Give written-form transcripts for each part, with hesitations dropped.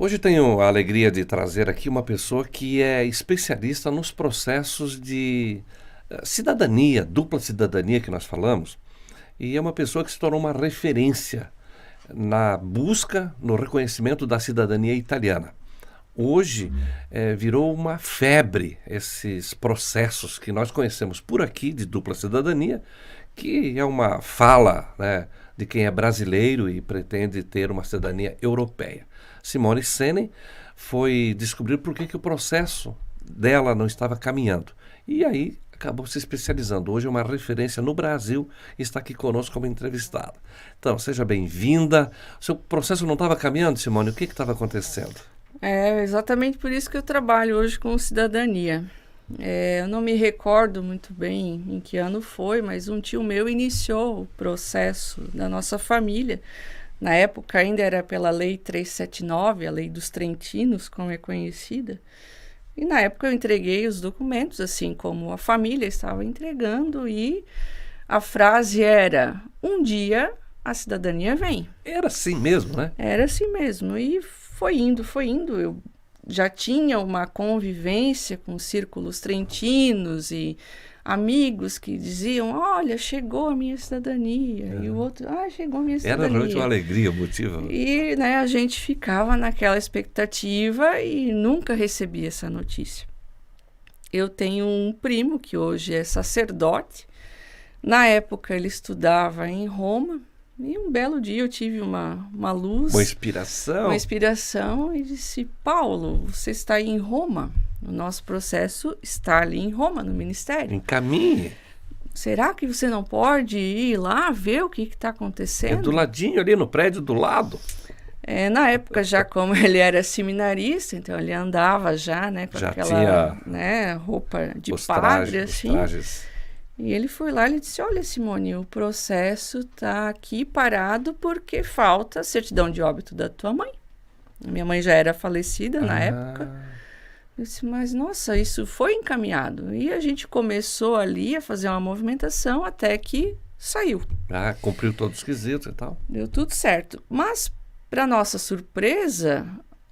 Hoje tenho a alegria de trazer aqui uma pessoa que é especialista nos processos de cidadania, dupla cidadania que nós falamos, e é uma pessoa que se tornou uma referência na busca, no reconhecimento da cidadania italiana. Hoje virou uma febre esses processos que nós conhecemos por aqui de dupla cidadania, que é uma fala, né, de quem é brasileiro e pretende ter uma cidadania europeia. Simone Senen foi descobrir por que o processo dela não estava caminhando. E aí acabou se especializando. Hoje é uma referência no Brasil e está aqui conosco como entrevistada. Então, seja bem-vinda. O seu processo não estava caminhando, Simone? O que estava acontecendo? É exatamente por isso que eu trabalho hoje com cidadania. Eu não me recordo muito bem em que ano foi, mas um tio meu iniciou o processo da nossa família. Na época ainda era pela Lei 379, a Lei dos Trentinos, como é conhecida. E na época eu entreguei os documentos, assim como a família estava entregando, e a frase era: um dia a cidadania vem. Era assim mesmo, né? Era assim mesmo. E foi indo, foi indo. Eu já tinha uma convivência com círculos trentinos e amigos que diziam: olha, chegou a minha cidadania. E o outro: chegou a minha cidadania. Era realmente uma alegria, o motivo. E né, a gente ficava naquela expectativa e nunca recebia essa notícia. Eu tenho um primo que hoje é sacerdote. Na época ele estudava em Roma. E um belo dia eu tive uma luz. Uma inspiração. Uma inspiração e disse: Paulo, você está aí em Roma. O nosso processo está ali em Roma, no ministério. Encaminhe. Será que você não pode ir lá ver o que está acontecendo? É do ladinho ali, no prédio do lado. Na época, já como ele era seminarista, então ele andava já, né, com já aquela tinha né, roupa de os padre, trajes, assim. Os trajes. E ele foi lá e disse: olha, Simone, o processo está aqui parado porque falta a certidão de óbito da tua mãe. A minha mãe já era falecida na época. Eu disse: mas nossa, isso foi encaminhado. E a gente começou ali a fazer uma movimentação até que saiu. Cumpriu todos os quesitos e tal. Deu tudo certo. Mas, para nossa surpresa,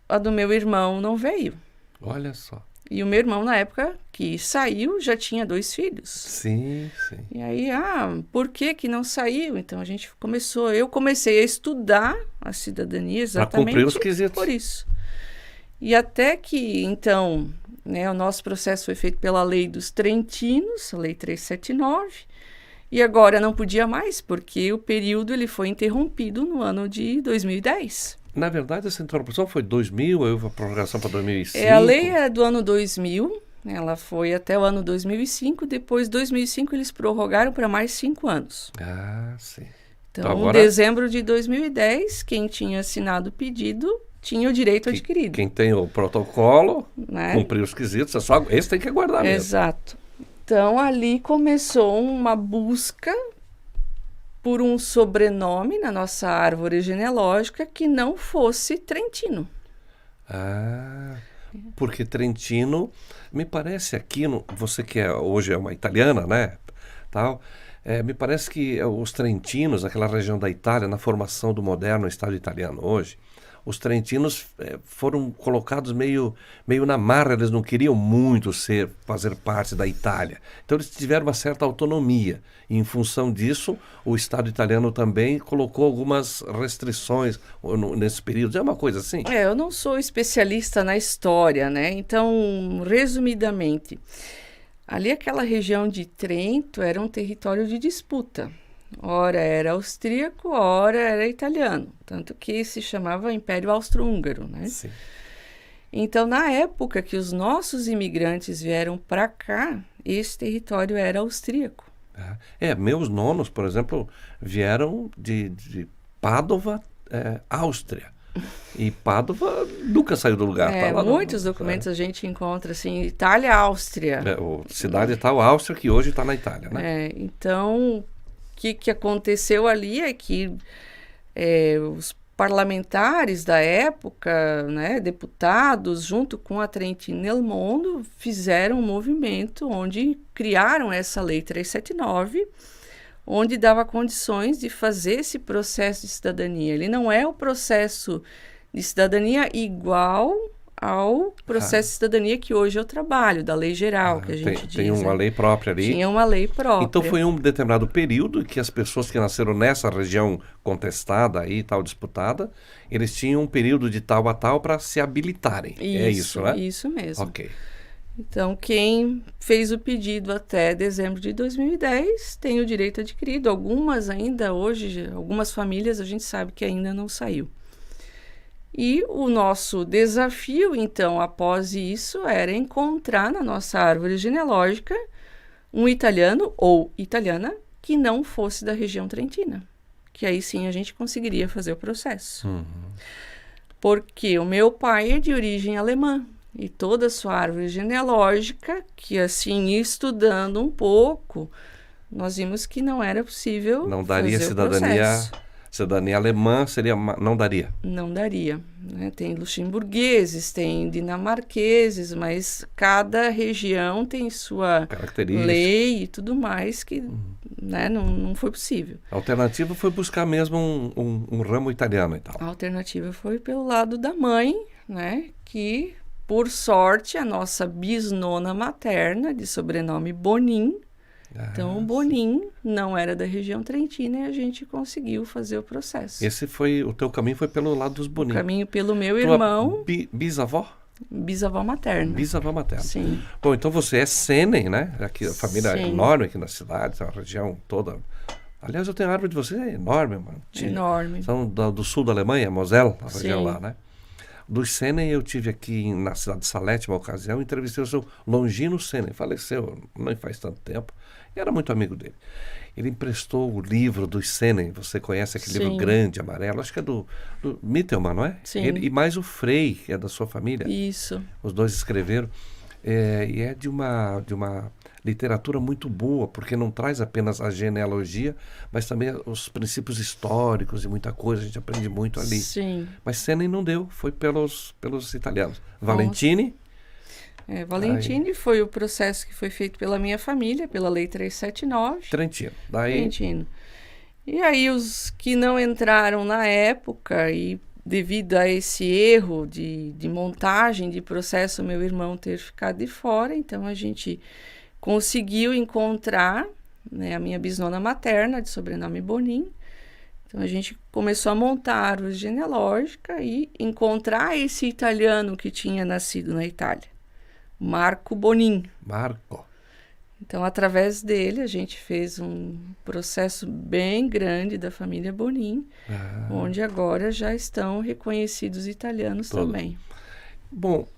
a do meu irmão não veio. Olha só. E o meu irmão, na época que saiu, já tinha 2 filhos. Sim, sim. E aí, por que não saiu? Então, eu comecei a estudar a cidadania exatamente cumprir os quesitos. Por isso. E até que, então, né, o nosso processo foi feito pela Lei dos Trentinos, a Lei 379, e agora não podia mais, porque o período ele foi interrompido no ano de 2010. Na verdade, essa interrupção foi 2000, houve a prorrogação para 2005. A lei é do ano 2000, ela foi até o ano 2005, depois de 2005 eles prorrogaram para mais 5 anos. Sim. Então, agora, em dezembro de 2010, quem tinha assinado o pedido tinha o direito adquirido. Quem tem o protocolo, né? Cumpriu os quesitos, esse tem que aguardar mesmo. Exato. Então, ali começou uma busca por um sobrenome na nossa árvore genealógica que não fosse Trentino. Porque Trentino, me parece aqui, você que hoje é uma italiana, né, tal, me parece que os trentinos, aquela região da Itália, na formação do moderno Estado italiano hoje, os trentinos foram colocados meio na marra, eles não queriam muito fazer parte da Itália. Então eles tiveram uma certa autonomia. E em função disso, o Estado italiano também colocou algumas restrições nesse período. É uma coisa assim? Eu não sou especialista na história, né? Então, resumidamente, ali aquela região de Trento era um território de disputa. Ora era austríaco, ora era italiano, tanto que se chamava Império Austro-Húngaro, né? Sim. Então, na época que os nossos imigrantes vieram para cá, esse território era austríaco. Meus nonos, por exemplo, vieram de Pádua, Áustria. E Pádua nunca saiu do lugar. Muitos documentos a gente encontra assim, Itália, Áustria. Cidade tal, Áustria, que hoje está na Itália, né? Então, o que aconteceu ali é que os parlamentares da época, né, deputados, junto com a Trentino Nel Mondo, fizeram um movimento onde criaram essa Lei 379, onde dava condições de fazer esse processo de cidadania. Ele não é o processo de cidadania igual ao processo de cidadania que hoje eu trabalho, da lei geral, que a gente diz. Tem uma lei própria ali. Tinha uma lei própria. Então foi um determinado período que as pessoas que nasceram nessa região contestada aí, tal, disputada, eles tinham um período de tal a tal para se habilitarem. É isso, né? Isso mesmo. Ok. Então, quem fez o pedido até dezembro de 2010 tem o direito adquirido. Algumas ainda hoje, algumas famílias a gente sabe que ainda não saiu. E o nosso desafio, então, após isso, era encontrar na nossa árvore genealógica um italiano ou italiana que não fosse da região trentina. Que aí sim a gente conseguiria fazer o processo. Porque o meu pai é de origem alemã. E toda a sua árvore genealógica, que assim, estudando um pouco, nós vimos que não era possível não daria fazer cidadania alemã, não daria. Não daria. Né? Tem luxemburgueses, tem dinamarqueses, mas cada região tem sua lei e tudo mais que né, não foi possível. A alternativa foi buscar mesmo um ramo italiano e tal. A alternativa foi pelo lado da mãe, né, que... Por sorte, a nossa bisnona materna, de sobrenome Bonin, então o Bonin não era da região trentina e a gente conseguiu fazer o processo. O teu caminho foi pelo lado dos Bonin. O caminho pelo meu irmão. Bisavó? Bisavó materna. Bisavó materna. Sim. Bom, então você é Senen, né? Aqui, a família é Sim. enorme aqui na cidade, a região toda. Aliás, eu tenho a árvore de vocês, é enorme, mano. Enorme. São do sul da Alemanha, Moselle, a região Sim. lá, né? Dos Senen, eu tive aqui na cidade de Salete, uma ocasião, entrevistei o seu Longino Senen, faleceu não faz tanto tempo, e era muito amigo dele. Ele emprestou o livro dos Senen, você conhece aquele livro grande, amarelo, acho que é do Mittelmann, não é? Sim. Ele, e mais o Frei, que é da sua família. Isso. Os dois escreveram. E é de uma literatura muito boa, porque não traz apenas a genealogia, mas também os princípios históricos e muita coisa, a gente aprende muito ali. Sim. Mas Senen não deu, foi pelos italianos. Valentini? Valentini foi o processo que foi feito pela minha família, pela Lei 379. Trentino. Trentino. E aí os que não entraram na época e devido a esse erro de montagem de processo, meu irmão ter ficado de fora, então a gente conseguiu encontrar, né, a minha bisnona materna, de sobrenome Bonin. Então a gente começou a montar a árvore genealógica e encontrar esse italiano que tinha nascido na Itália, Marco Bonin. Marco. Então, através dele, a gente fez um processo bem grande da família Bonin, onde agora já estão reconhecidos italianos também. Bom,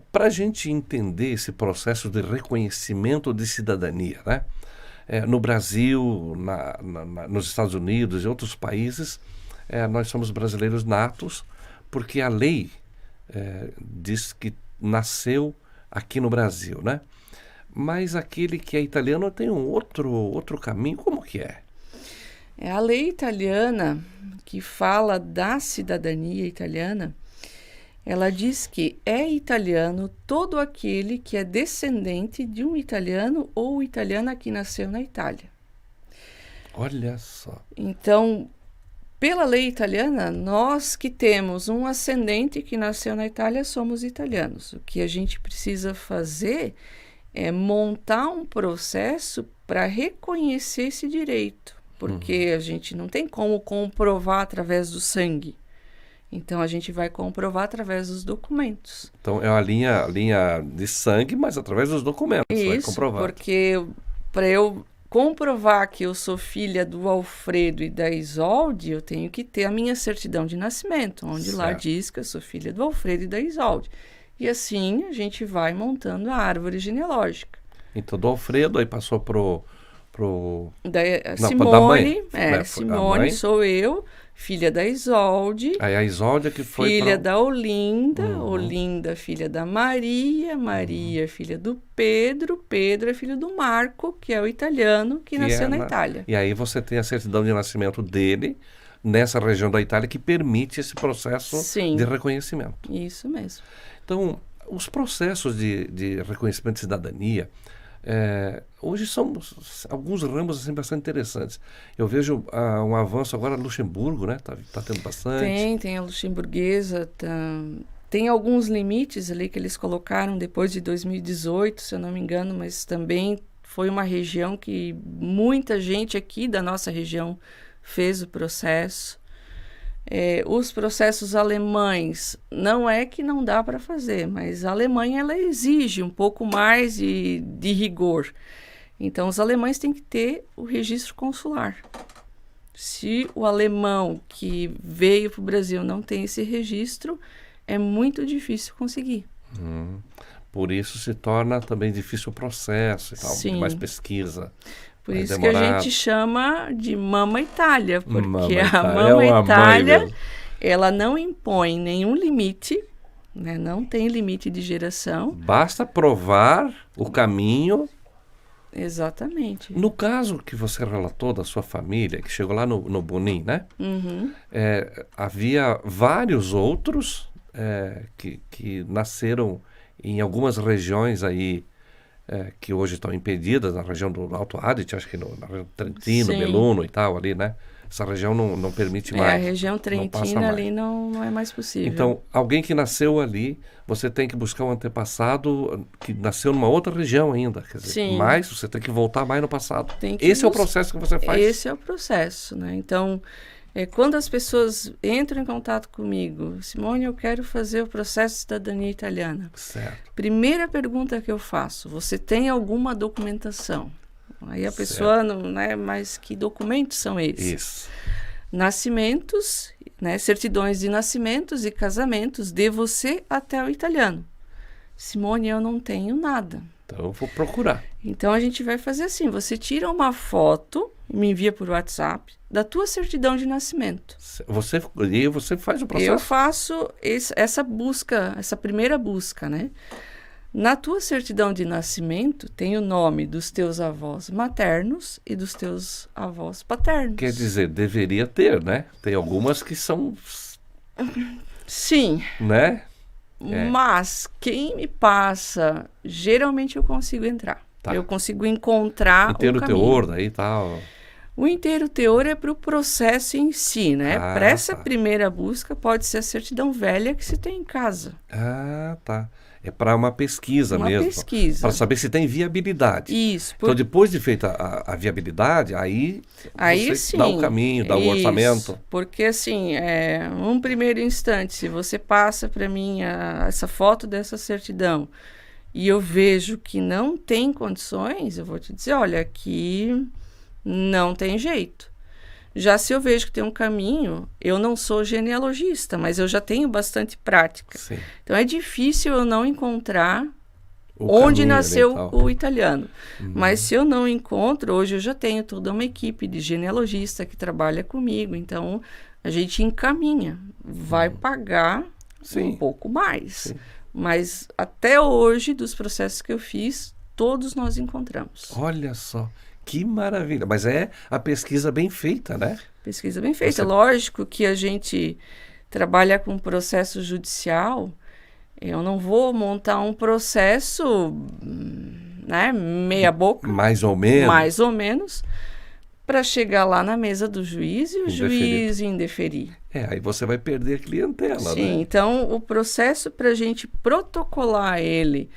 para a gente entender esse processo de reconhecimento de cidadania, né? No Brasil, nos Estados Unidos e outros países, nós somos brasileiros natos, porque a lei diz que nasceu aqui no Brasil, né? Mas aquele que é italiano tem um outro caminho. Como que é? A lei italiana, que fala da cidadania italiana, ela diz que é italiano todo aquele que é descendente de um italiano ou italiana que nasceu na Itália. Olha só. Então, pela lei italiana, nós que temos um ascendente que nasceu na Itália somos italianos. O que a gente precisa fazer é montar um processo para reconhecer esse direito, porque a gente não tem como comprovar através do sangue. Então, a gente vai comprovar através dos documentos. Então, é uma linha de sangue, mas através dos documentos. Vai comprovar. Porque para eu comprovar que eu sou filha do Alfredo e da Isolde, eu tenho que ter a minha certidão de nascimento, onde lá diz que eu sou filha do Alfredo e da Isolde. E assim a gente vai montando a árvore genealógica. Então, do Alfredo, aí passou pro Simone, Simone sou eu, filha da Isolde. Aí a Isolde que foi filha da Olinda, Olinda filha da Maria, Maria filha do Pedro, Pedro é filho do Marco, que é o italiano que nasceu na Itália. E aí você tem a certidão de nascimento dele nessa região da Itália que permite esse processo de reconhecimento. Isso mesmo. Então, os processos de reconhecimento de cidadania, Hoje são alguns ramos assim, bastante interessantes. Eu vejo um avanço agora no Luxemburgo, né? Tá tendo bastante. Tem a luxemburguesa, tem alguns limites ali que eles colocaram depois de 2018, se eu não me engano, mas também foi uma região que muita gente aqui da nossa região fez o processo. Os processos alemães, não é que não dá para fazer, mas a Alemanha ela exige um pouco mais de rigor. Então, os alemães têm que ter o registro consular. Se o alemão que veio para o Brasil não tem esse registro, é muito difícil conseguir. Por isso se torna também difícil o processo e tal, Sim. mais pesquisa. Por isso que a gente chama de Mama Itália, porque Mama a Mama Itália, mesmo. ela não impõe nenhum limite, né? Não tem limite de geração. Basta provar o caminho. Exatamente. No caso que você relatou da sua família, que chegou lá no Bonin, né? Uhum. Havia vários outros que nasceram em algumas regiões aí, que hoje estão impedidas, na região do Alto Adige, acho que na região Trentino, Sim. Belluno e tal, ali, né? Essa região não permite mais. A região Trentina ali não é mais possível. Então, alguém que nasceu ali, você tem que buscar um antepassado que nasceu numa outra região ainda. Quer dizer, Sim. mas você tem que voltar mais no passado. Esse é o processo que você faz? Esse é o processo, né? Então, quando as pessoas entram em contato comigo, Simone, eu quero fazer o processo de cidadania italiana. Certo. Primeira pergunta que eu faço, você tem alguma documentação? Aí a pessoa, né, mas que documentos são esses? Isso. Nascimentos, né, certidões de nascimentos e casamentos de você até o italiano. Simone, eu não tenho nada. Então eu vou procurar. Então a gente vai fazer assim, você tira uma foto e me envia por WhatsApp da tua certidão de nascimento. Você faz o processo? Eu faço essa busca, essa primeira busca, né? Na tua certidão de nascimento tem o nome dos teus avós maternos e dos teus avós paternos. Quer dizer, deveria ter, né? Tem algumas que são... Sim. Né? Mas quem me passa, geralmente eu consigo entrar. Tá. Eu consigo encontrar inteiro o caminho. teor daí e tal. O inteiro teor é para o processo em si, né? Para essa primeira busca pode ser a certidão velha que se tem em casa. Ah, tá. É para uma pesquisa mesmo. Uma pesquisa. Para saber se tem viabilidade. Isso. Então, depois de feita a viabilidade, aí você sim, dá o caminho, dá o orçamento. Porque, assim, num primeiro instante, se você passa para mim essa foto dessa certidão e eu vejo que não tem condições, eu vou te dizer, olha, aqui não tem jeito. Já se eu vejo que tem um caminho, eu não sou genealogista, mas eu já tenho bastante prática. Sim. Então é difícil eu não encontrar onde nasceu o italiano. Mas se eu não encontro, hoje eu já tenho toda uma equipe de genealogista que trabalha comigo. Então a gente encaminha, vai pagar um pouco mais. Sim. Mas até hoje, dos processos que eu fiz, todos nós encontramos. Olha só. Que maravilha. Mas é a pesquisa bem feita, né? Pesquisa bem feita. Lógico que a gente trabalha com processo judicial. Eu não vou montar um processo, né, meia boca. Mais ou menos. Mais ou menos. Para chegar lá na mesa do juiz e o juiz indeferir. Aí você vai perder a clientela, né? Sim, então o processo para a gente protocolar ele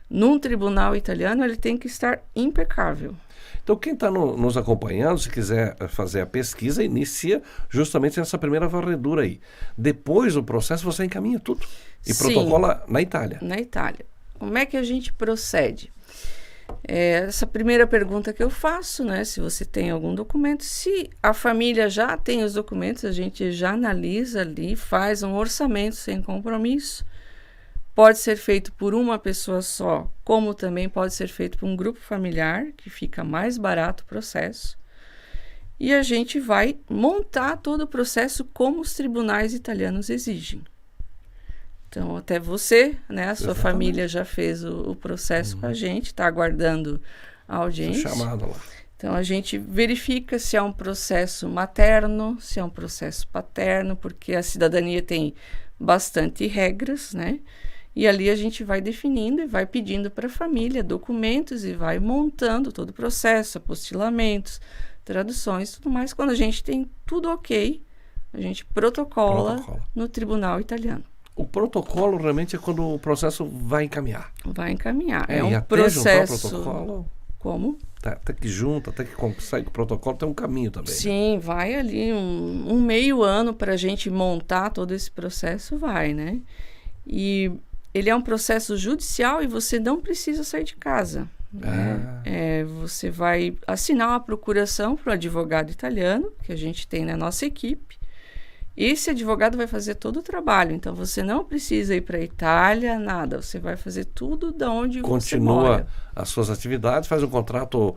num tribunal italiano, ele tem que estar impecável. Então, quem está nos acompanhando, se quiser fazer a pesquisa, inicia justamente essa primeira varredura aí. Depois do processo, você encaminha tudo e protocola na Itália. Na Itália. Como é que a gente procede? Essa primeira pergunta que eu faço, né? Se você tem algum documento. Se a família já tem os documentos, a gente já analisa ali, faz um orçamento sem compromisso. Pode ser feito por uma pessoa só, como também pode ser feito por um grupo familiar, que fica mais barato o processo. E a gente vai montar todo o processo como os tribunais italianos exigem. Então, até você, né, a sua família já fez o processo com a gente, está aguardando a audiência. Chamada lá. Então, a gente verifica se é um processo materno, se é um processo paterno, porque a cidadania tem bastante regras, né? E ali a gente vai definindo e vai pedindo para a família documentos e vai montando todo o processo, apostilamentos, traduções, tudo mais. Quando a gente tem tudo ok, a gente protocola no tribunal italiano. O protocolo realmente é quando o processo vai encaminhar. Vai encaminhar. É um até processo. juntar o protocolo, Como? até que junta, até que consegue o protocolo, tem um caminho também. Sim, vai ali um meio ano para a gente montar todo esse processo, vai, né? E ele é um processo judicial e você não precisa sair de casa. Né? Você vai assinar uma procuração para o advogado italiano, que a gente tem na nossa equipe. Esse advogado vai fazer todo o trabalho, então você não precisa ir para a Itália, nada. Você vai fazer tudo de onde você mora. Continua as suas atividades, faz um contrato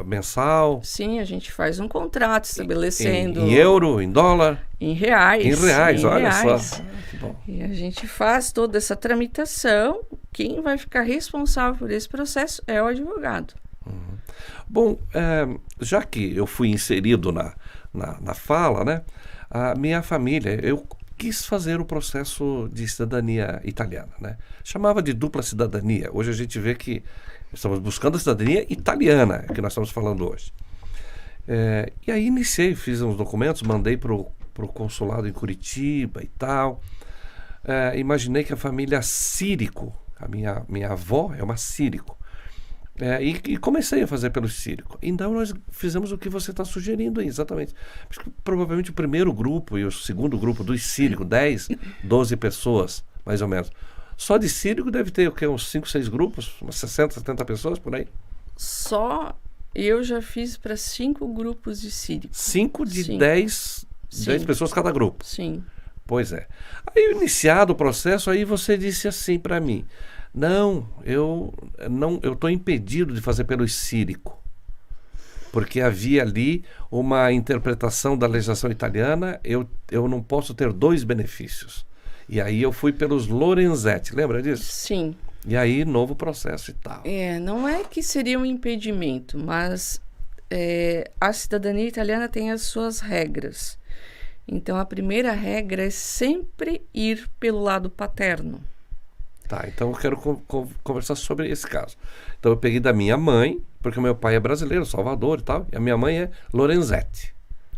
mensal. Sim, a gente faz um contrato estabelecendo... Em euro, em dólar? Em reais. Em reais, olha reais. só. Que bom. E a gente faz toda essa tramitação. Quem vai ficar responsável por esse processo é o advogado. Uhum. Bom, já que eu fui inserido na fala, né? A minha família, eu quis fazer o processo de cidadania italiana, né? Chamava de dupla cidadania. Hoje a gente vê que estamos buscando a cidadania italiana, que nós estamos falando hoje. E aí iniciei, fiz uns documentos, mandei para o consulado em Curitiba e tal. Imaginei que a família Círico, a minha avó é uma Círico, e comecei a fazer pelo Círico. Então nós fizemos o que você está sugerindo aí, exatamente. Provavelmente o primeiro grupo e o segundo grupo dos Círico, 10, 12 pessoas, mais ou menos. Só de Círico deve ter o quê? Uns 5, 6 grupos, umas 60, 70 pessoas por aí? Só eu já fiz para 5 grupos de Círico. 5 de 10 pessoas cada grupo? Sim. Pois é. Aí, iniciado o processo, aí você disse assim para mim: não, eu estou impedido de fazer pelo Círico, porque havia ali uma interpretação da legislação italiana, eu não posso ter 2 benefícios. E aí eu fui pelos Lorenzetti, lembra disso? Sim. E aí, novo processo e tal. Não é que seria um impedimento, mas a cidadania italiana tem as suas regras. Então, a primeira regra é sempre ir pelo lado paterno. Tá, então eu quero conversar sobre esse caso. Então eu peguei da minha mãe, porque o meu pai é brasileiro, Salvador e tal, e a minha mãe é Lorenzetti.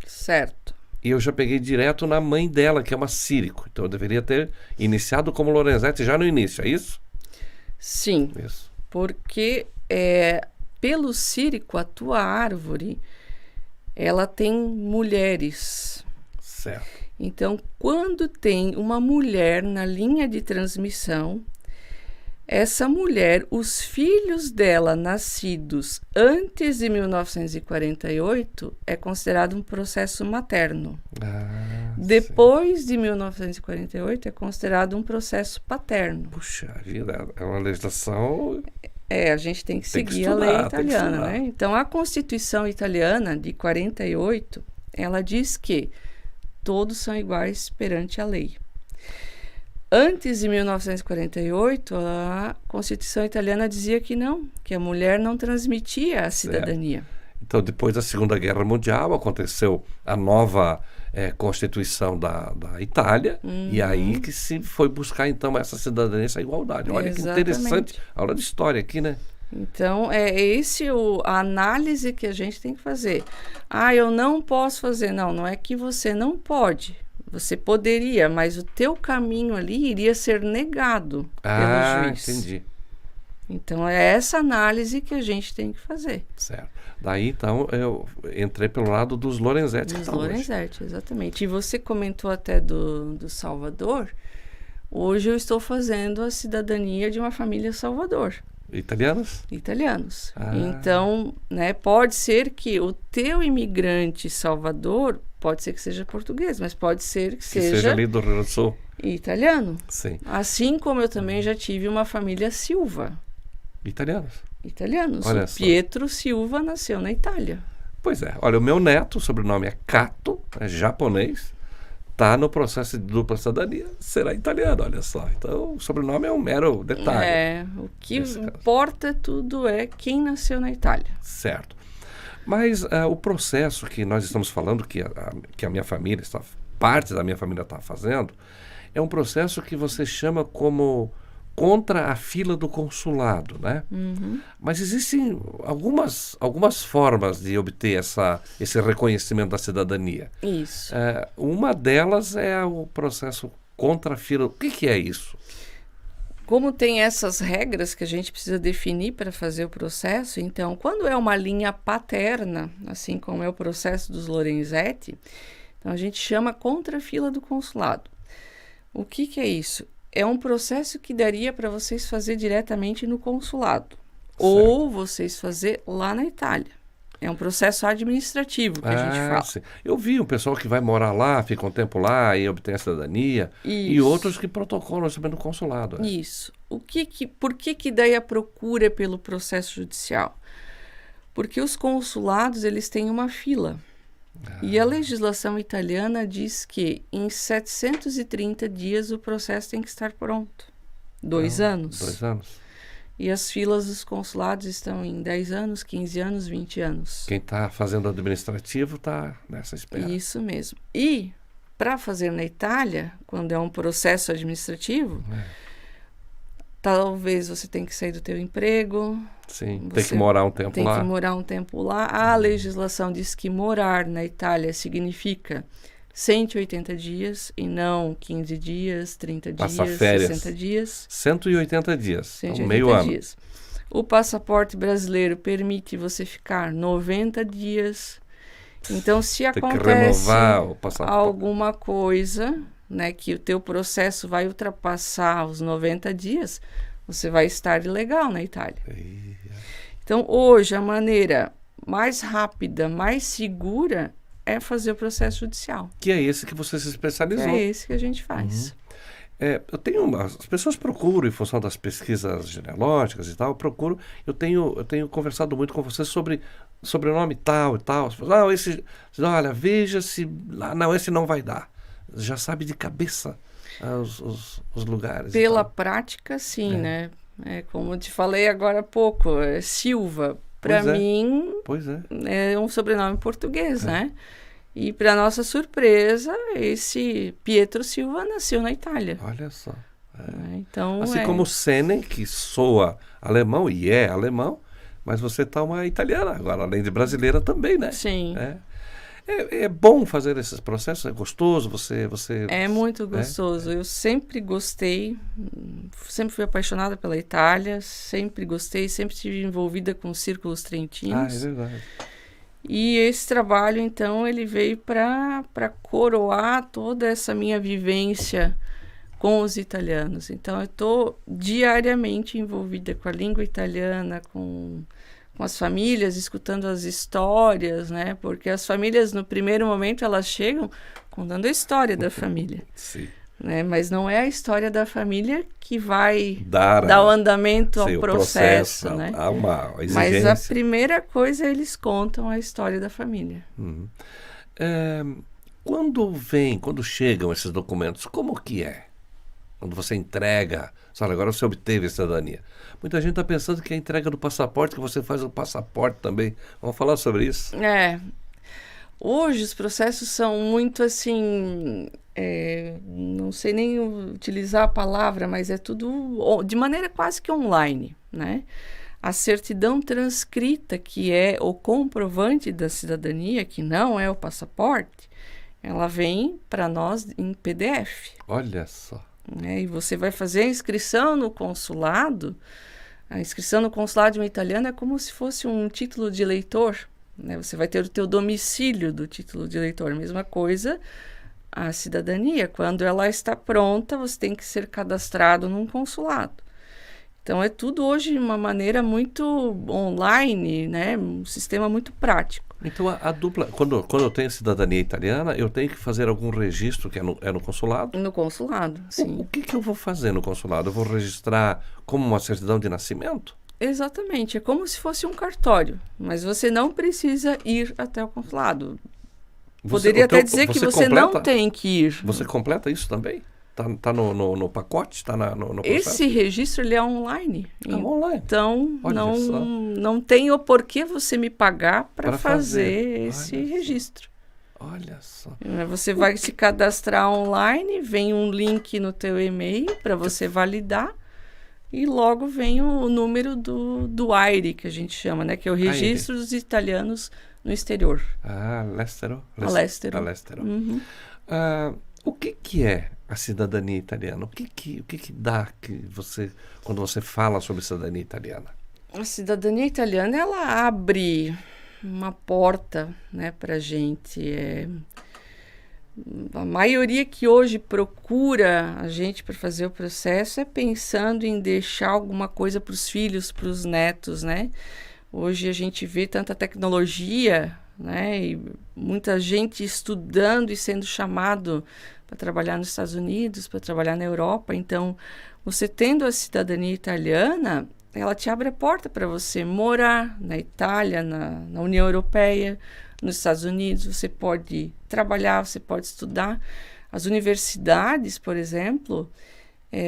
Certo. E eu já peguei direto na mãe dela, que é uma Círico. Então eu deveria ter iniciado como Lorenzetti já no início, é isso? Sim. Isso. Porque pelo Círico, a tua árvore, ela tem mulheres. Certo. Então, quando tem uma mulher na linha de transmissão, essa mulher, os filhos dela nascidos antes de 1948, é considerado um processo materno. Depois de 1948, é considerado um processo paterno. Puxa vida, é uma legislação... A gente tem que seguir a lei italiana, né? Então, a Constituição italiana de 48, ela diz que todos são iguais perante a lei. Antes de 1948, a Constituição italiana dizia que não, que a mulher não transmitia a cidadania. Então, depois da Segunda Guerra Mundial, aconteceu a nova Constituição da Itália, e aí que se foi buscar, então, essa cidadania, essa igualdade. Olha Exatamente. Que interessante, aula de história aqui, né? Então, a análise que a gente tem que fazer. Eu não posso fazer. Não é que você não pode. Você poderia, mas o teu caminho ali iria ser negado pelo juiz. Entendi. Então, é essa análise que a gente tem que fazer. Certo. Daí, então, eu entrei pelo lado dos Lorenzetti. Dos Lorenzetti, exatamente. E você comentou até do Salvador. Hoje eu estou fazendo a cidadania de uma família Salvador. Italianos? Italianos. Então, pode ser que o teu imigrante Salvador, pode ser que seja português, mas pode ser que seja ali do Rio Grande do Sul. Italiano. Sim. Assim como eu também já tive uma família Silva. Italianos. Olha o só. Pietro Silva nasceu na Itália. Pois é. Olha, o meu neto, o sobrenome é Cato, é japonês, está no processo de dupla cidadania, será italiano, olha só. Então, o sobrenome é um mero detalhe. O que importa tudo é quem nasceu na Itália. Certo. Mas o processo que nós estamos falando, que a minha família parte da minha família está fazendo, é um processo que você chama como contra a fila do consulado, né? Uhum. Mas existem algumas formas de obter esse reconhecimento da cidadania. Isso. Uma delas é o processo contra a fila. O que é isso? Como tem essas regras que a gente precisa definir para fazer o processo, então, quando é uma linha paterna, assim como é o processo dos Lorenzetti, então a gente chama contra a fila do consulado. O que é isso? É um processo que daria para vocês fazer diretamente no consulado, ou vocês fazer lá na Itália. É um processo administrativo que a gente fala. Sim. Eu vi um pessoal que vai morar lá, fica um tempo lá e obtém a cidadania, e Isso. outros que protocolam também no consulado. Isso. Por que daí a procura pelo processo judicial? Porque os consulados, eles têm uma fila. E a legislação italiana diz que em 730 dias o processo tem que estar pronto. 2 anos. 2 anos. E as filas dos consulados estão em 10 anos, 15 anos, 20 anos. Quem está fazendo administrativo está nessa espera. Isso mesmo. E para fazer na Itália, quando é um processo administrativo, talvez você tenha que sair do teu emprego. Sim, tem que morar um tempo lá. Tem que morar um tempo lá. A legislação diz que morar na Itália significa 180 dias e não 15 dias, 30 Passar dias, férias. 60 dias. 180 dias, 180 meio ano. dias. O passaporte brasileiro permite você ficar 90 dias. Então, se Tem que acontece renovar o passaporte. alguma coisa, né, que o teu processo vai ultrapassar os 90 dias, você vai estar ilegal na Itália. Então, hoje, a maneira mais rápida, mais segura é fazer o processo judicial. Que é esse que você se especializou. É esse que a gente faz. As pessoas procuram, em função das pesquisas genealógicas e tal, eu tenho conversado muito com você sobre sobrenome tal e tal. Você fala, olha, veja se, não, esse não vai dar. Já sabe de cabeça os lugares. Pela prática, sim, né? Como eu te falei agora há pouco, Silva, para mim, é um sobrenome português, né? E, para nossa surpresa, esse Pietro Silva nasceu na Itália. Olha só. Então, assim como o Senen, que soa alemão e é alemão, mas você está uma italiana agora, além de brasileira também, né? Sim. É bom fazer esses processos, é gostoso, você... É muito gostoso. Eu sempre gostei, sempre fui apaixonada pela Itália, sempre gostei, sempre estive envolvida com os círculos trentinos. É verdade. E esse trabalho, então, ele veio para coroar toda essa minha vivência com os italianos. Então, eu estou diariamente envolvida com a língua italiana, com as famílias, escutando as histórias, né? Porque as famílias, no primeiro momento, elas chegam contando a história da família. Sim. Né? Mas não é a história da família que vai dar o andamento ao processo, né? Há uma exigência. Mas a primeira coisa, eles contam a história da família. Quando chegam esses documentos, como que é? Quando você entrega, agora você obteve a cidadania. Muita gente está pensando que é a entrega do passaporte, que você faz o passaporte também. Vamos falar sobre isso? Hoje os processos são muito assim, não sei nem utilizar a palavra, mas é tudo de maneira quase que online, né? A certidão transcrita, que é o comprovante da cidadania, que não é o passaporte, ela vem para nós em PDF. Olha só. E você vai fazer a inscrição no consulado. A inscrição no consulado de um italiano é como se fosse um título de eleitor. Né? Você vai ter o teu domicílio do título de eleitor. Mesma coisa a cidadania. Quando ela está pronta, você tem que ser cadastrado num consulado. Então, é tudo hoje de uma maneira muito online, né? Um sistema muito prático. Então, a dupla... Quando eu tenho cidadania italiana, eu tenho que fazer algum registro que é no consulado? No consulado, sim. O que eu vou fazer no consulado? Eu vou registrar como uma certidão de nascimento? Exatamente. É como se fosse um cartório. Mas você não precisa ir até o consulado. Poderia até dizer que você não tem que ir. Você completa isso também? Tá no pacote? Está no processo? Esse registro ele é online. Online. Então, não tem o porquê você me pagar para fazer esse registro. Olha só. Você vai se cadastrar online, vem um link no teu e-mail para você validar e logo vem o número do AIRE, que a gente chama, né? Que é o Registro dos Italianos no Exterior. All'estero? All'estero. All'estero. Uhum. O que é a cidadania italiana? O que dá quando você fala sobre cidadania italiana? A cidadania italiana, ela abre uma porta, né, para a gente. A maioria que hoje procura a gente para fazer o processo é pensando em deixar alguma coisa para os filhos, para os netos, né? Hoje a gente vê tanta tecnologia, né? E muita gente estudando e sendo chamado para trabalhar nos Estados Unidos, para trabalhar na Europa. Então, você tendo a cidadania italiana, ela te abre a porta para você morar na Itália, na União Europeia, nos Estados Unidos. Você pode trabalhar, você pode estudar. As universidades, por exemplo,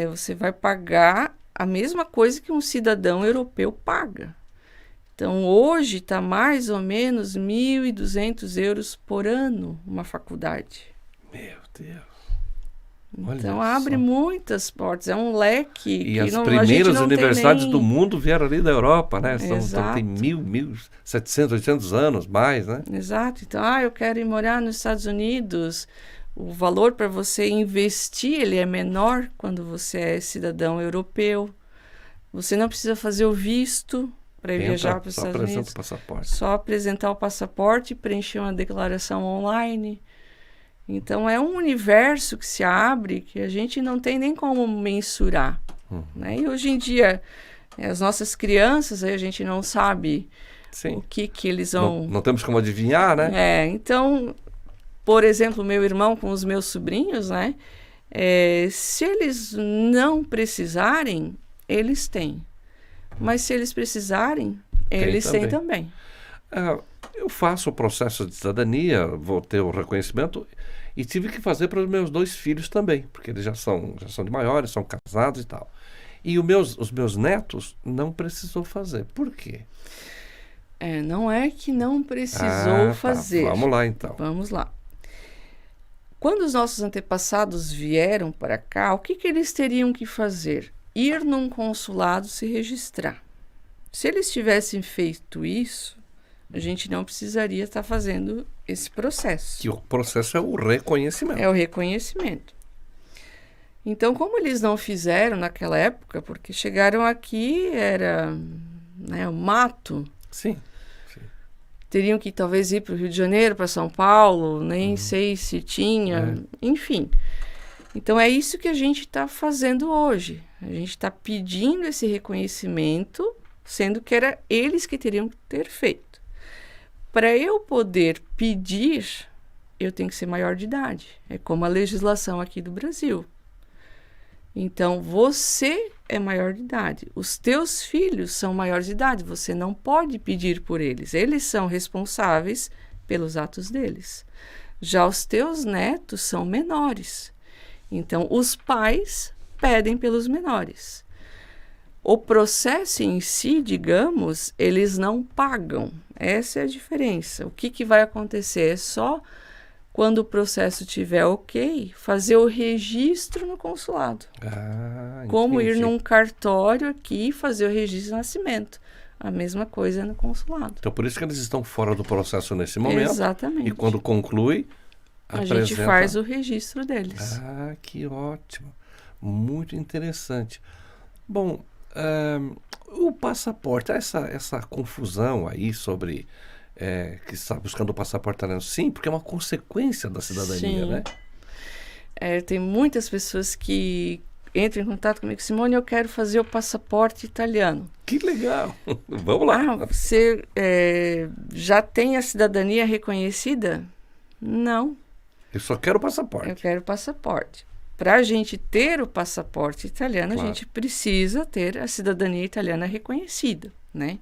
você vai pagar a mesma coisa que um cidadão europeu paga. Então, hoje está mais ou menos 1.200 euros por ano uma faculdade. Meu Deus. Então, abre muitas portas. É um leque. E as primeiras universidades do mundo vieram ali da Europa, né? Exato. Tem 1.700, 800 anos mais, né? Exato. Então, eu quero ir morar nos Estados Unidos. O valor para você investir ele é menor quando você é cidadão europeu. Você não precisa fazer o visto para viajar para os Estados Unidos. Só apresentar o passaporte e preencher uma declaração online. Então, é um universo que se abre que a gente não tem nem como mensurar. Né? E hoje em dia, as nossas crianças, a gente não sabe o que eles vão... Não temos como adivinhar, né? Então, por exemplo, meu irmão com os meus sobrinhos, né? Se eles não precisarem, eles têm. Mas se eles precisarem, eles têm também. Eu faço o processo de cidadania, vou ter o reconhecimento e tive que fazer para os meus 2 filhos também, porque eles já são de maiores, são casados e tal. E os meus netos não precisou fazer. Por quê? Não é que não precisou fazer. Vamos lá, então. Vamos lá. Quando os nossos antepassados vieram para cá, o que eles teriam que fazer? Ir num consulado se registrar. Se eles tivessem feito isso, a gente não precisaria estar fazendo esse processo. Que o processo é o reconhecimento. É o reconhecimento. Então, como eles não fizeram naquela época, porque chegaram aqui, era o mato. Sim. Teriam que talvez ir para o Rio de Janeiro, para São Paulo, nem sei se tinha, enfim. Então, é isso que a gente está fazendo hoje. A gente está pedindo esse reconhecimento, sendo que era eles que teriam que ter feito. Para eu poder pedir, eu tenho que ser maior de idade. É como a legislação aqui do Brasil. Então, você é maior de idade. Os teus filhos são maiores de idade. Você não pode pedir por eles. Eles são responsáveis pelos atos deles. Já os teus netos são menores. Então, os pais pedem pelos menores. O processo em si, digamos, eles não pagam. Essa é a diferença. O que vai acontecer? É só quando o processo estiver ok, fazer o registro no consulado. Como ir num cartório aqui e fazer o registro de nascimento. A mesma coisa no consulado. Então, por isso que eles estão fora do processo nesse momento. Exatamente. E quando conclui, a gente faz o registro deles. Que ótimo. Muito interessante. Bom, o passaporte, essa confusão aí sobre que está buscando o passaporte italiano, sim, porque é uma consequência da cidadania, né? Tem muitas pessoas que entram em contato comigo, Simone, eu quero fazer o passaporte italiano. Que legal! Vamos lá! Você já tem a cidadania reconhecida? Não. Eu só quero o passaporte. Eu quero o passaporte. Para a gente ter o passaporte italiano, claro, a gente precisa ter a cidadania italiana reconhecida, né?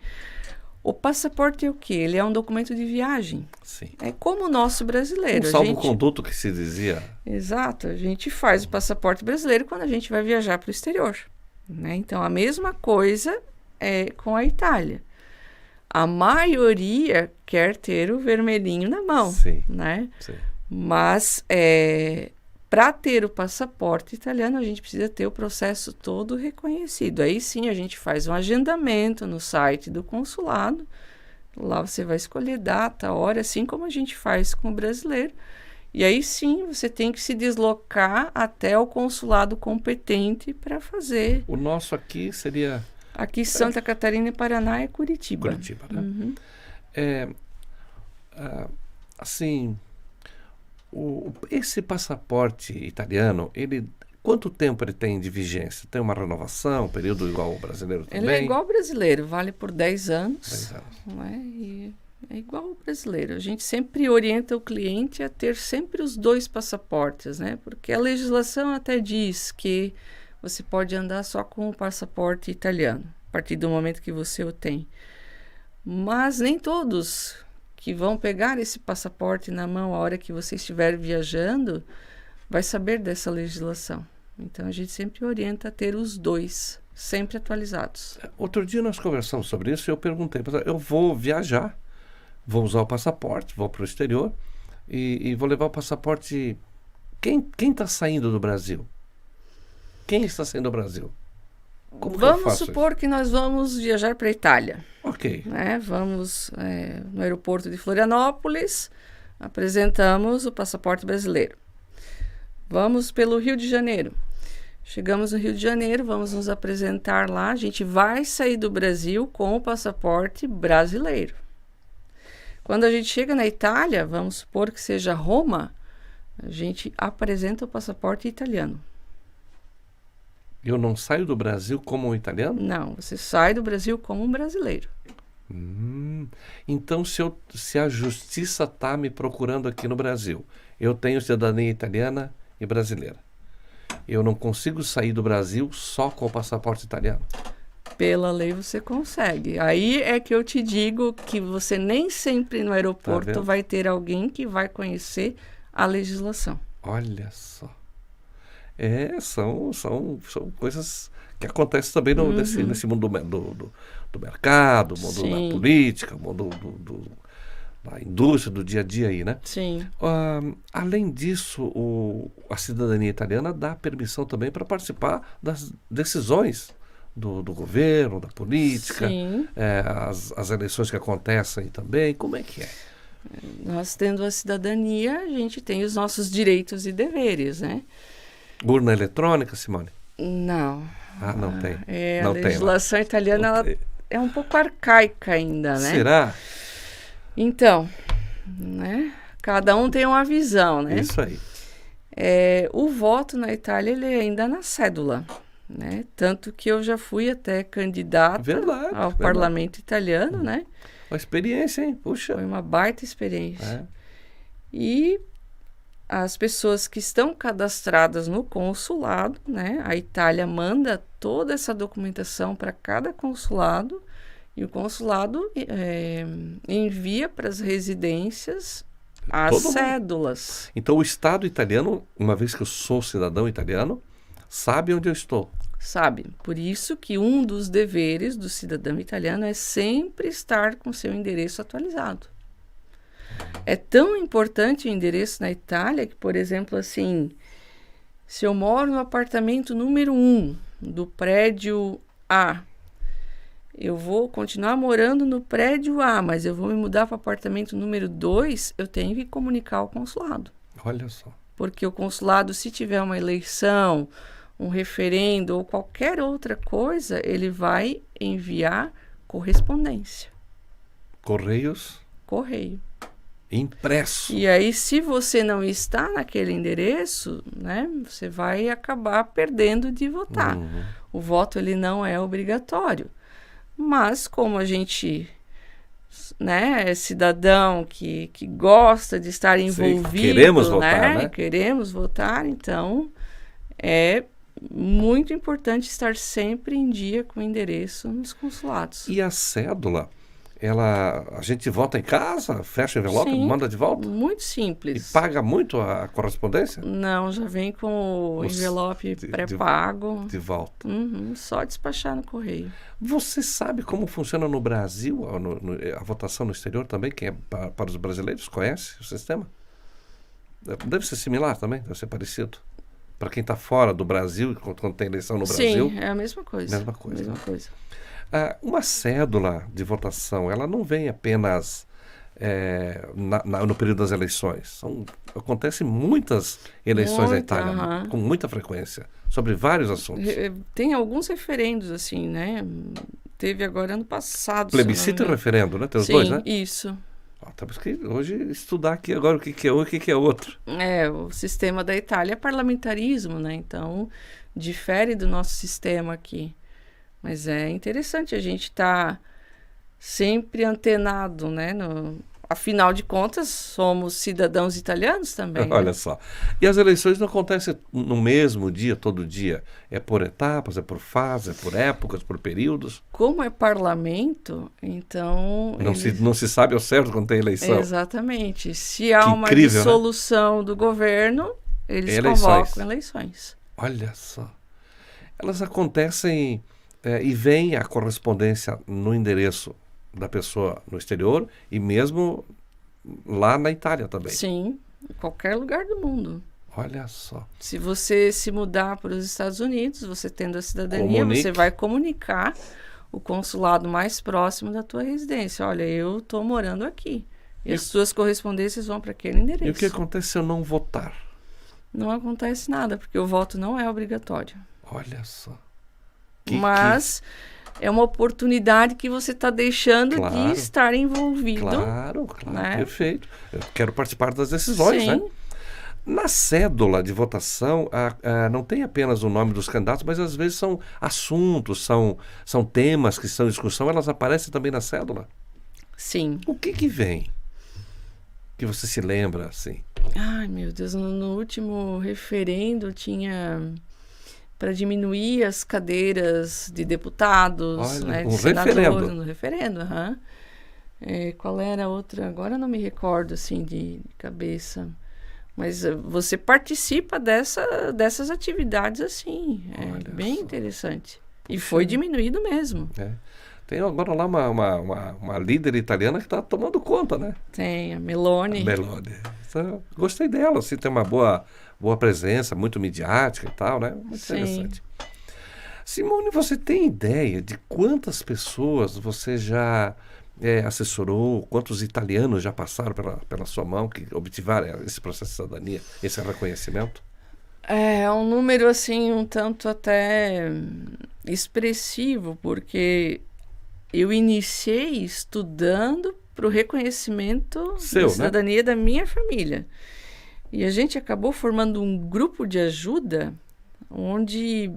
O passaporte é o quê? Ele é um documento de viagem. Sim. É como o nosso brasileiro. Um salvo-conduto que se dizia. Exato. A gente faz o passaporte brasileiro quando a gente vai viajar para o exterior, né? Então, a mesma coisa é com a Itália. A maioria quer ter o vermelhinho na mão, Sim, né? sim. Mas para ter o passaporte italiano, a gente precisa ter o processo todo reconhecido. Aí sim a gente faz um agendamento no site do consulado. Lá você vai escolher data, hora, assim como a gente faz com o brasileiro. E aí sim você tem que se deslocar até o consulado competente para fazer. O nosso aqui seria Aqui Santa Catarina e Paraná é Curitiba. Curitiba, né? Uhum. Assim, esse passaporte italiano, quanto tempo ele tem de vigência? Tem uma renovação, um período igual ao brasileiro também? Ele é igual ao brasileiro, vale por 10 anos. 10 anos. Não é? E é igual ao brasileiro. A gente sempre orienta o cliente a ter sempre os 2 passaportes, né? Porque a legislação até diz que você pode andar só com o passaporte italiano, a partir do momento que você o tem. Mas nem todos que vão pegar esse passaporte na mão a hora que você estiver viajando vai saber dessa legislação. Então a gente sempre orienta a ter os 2, sempre atualizados. Outro dia nós conversamos sobre isso e eu perguntei, eu vou viajar, vou usar o passaporte, vou para o exterior e vou levar o passaporte. Quem está saindo do Brasil? Quem está saindo do Brasil? Como que eu Vamos faço supor que nós vamos viajar para a Itália. Ok. Né? Vamos no aeroporto de Florianópolis, apresentamos o passaporte brasileiro. Vamos pelo Rio de Janeiro. Chegamos no Rio de Janeiro, vamos nos apresentar lá. A gente vai sair do Brasil com o passaporte brasileiro. Quando a gente chega na Itália, vamos supor que seja Roma, a gente apresenta o passaporte italiano. Eu não saio do Brasil como um italiano? Não, você sai do Brasil como um brasileiro. Então, se a justiça está me procurando aqui no Brasil, eu tenho cidadania italiana e brasileira. Eu não consigo sair do Brasil só com o passaporte italiano. Pela lei você consegue. Aí é que eu te digo que você nem sempre no aeroporto vai ter alguém que vai conhecer a legislação. Olha só. São coisas que acontecem também nesse mundo do mercado, mundo da política, mundo da indústria, do dia a dia aí, né? Sim. Além disso, a cidadania italiana dá permissão também para participar das decisões do governo, da política, as eleições que acontecem também. Como é que é? Nós, tendo a cidadania, a gente tem os nossos direitos e deveres, né? Urna eletrônica, Simone? Não. Não tem. A legislação italiana ela é um pouco arcaica ainda, né? Será? Então, né? Cada um tem uma visão, né? Isso aí. O voto na Itália, ele é ainda na cédula, né? Tanto que eu já fui até candidata ao parlamento italiano, né? Uma experiência, hein? Puxa. Foi uma baita experiência. E as pessoas que estão cadastradas no consulado, né? A Itália manda toda essa documentação para cada consulado e o consulado envia para as residências as cédulas. Então o Estado italiano, uma vez que eu sou cidadão italiano, sabe onde eu estou. Sabe. Por isso que um dos deveres do cidadão italiano é sempre estar com seu endereço atualizado. É tão importante o endereço na Itália que, por exemplo, assim, se eu moro no apartamento número 1 do prédio A, eu vou continuar morando no prédio A, mas eu vou me mudar para o apartamento número 2, eu tenho que comunicar ao consulado. Olha só. Porque o consulado, se tiver uma eleição, um referendo ou qualquer outra coisa, ele vai enviar correspondência. Correios? Correio. Impresso. E aí, se você não está naquele endereço, né, você vai acabar perdendo de votar. O voto, ele não é obrigatório. Mas, como a gente, né, é cidadão que gosta de estar envolvido, queremos votar, né? Queremos votar, então é muito importante estar sempre em dia com o endereço nos consulados. E a cédula, a gente vota em casa, fecha o envelope, Sim, manda de volta? muito E simples. paga muito a correspondência? Não, já vem com o envelope pré-pago. De volta. Só despachar no correio. Você sabe como funciona no Brasil a votação no exterior também? Quem é para os brasileiros conhece o sistema? Deve ser similar também, deve ser parecido. Para quem está fora do Brasil, quando tem eleição no Brasil. Sim, é a mesma coisa. Mesma coisa. Mesma coisa. Uma cédula de votação, ela não vem apenas no período das eleições. Acontecem muitas eleições na Itália, com muita frequência, sobre vários assuntos. Tem alguns referendos, assim, né? Teve agora ano passado. Plebiscito e referendo, né? Tem os Sim, dois, né? Isso. Temos que hoje estudar aqui agora o que é um e o que é outro. O sistema da Itália é parlamentarismo, né? Então, difere do nosso sistema aqui. Mas é interessante a gente estar sempre antenado, né? Afinal de contas, somos cidadãos italianos também. Olha né? só. E as eleições não acontecem no mesmo dia, todo dia. É por etapas, é por fases, é por épocas, por períodos. Como é parlamento, então... Não se sabe ao certo quando tem eleição. Exatamente. Se há uma dissolução do governo, eles convocam eleições. Olha só. Elas acontecem e vem a correspondência no endereço da pessoa no exterior e mesmo lá na Itália também. Sim, em qualquer lugar do mundo. Olha só. Se você se mudar para os Estados Unidos, você tendo a cidadania, você vai comunicar o consulado mais próximo da tua residência. Olha, eu estou morando aqui. E as suas correspondências vão para aquele endereço. E o que acontece se eu não votar? Não acontece nada, porque o voto não é obrigatório. Olha só. Mas é uma oportunidade que você está deixando de estar envolvido. Claro, né? Perfeito. Eu quero participar das decisões, Sim. né? Na cédula de votação, não tem apenas o nome dos candidatos, mas às vezes são assuntos, são temas que estão em discussão, elas aparecem também na cédula? Sim. O que vem? Que você se lembra, assim? Ai, meu Deus, no último referendo tinha... para diminuir as cadeiras de deputados, né, de senadores, no referendo. Qual era a outra? Agora não me recordo assim de cabeça. Mas você participa dessas atividades assim. É bem interessante. E foi diminuído mesmo. Tem agora lá uma líder italiana que está tomando conta, né? Tem, a Meloni. Então, gostei dela, assim, tem uma boa presença, muito midiática e tal, né? Muito interessante. Simone, você tem ideia de quantas pessoas você já assessorou, quantos italianos já passaram pela sua mão, que obtiveram esse processo de cidadania, esse reconhecimento? É um número, assim, um tanto até expressivo, porque eu iniciei estudando para o reconhecimento da cidadania da minha família. E a gente acabou formando um grupo de ajuda, onde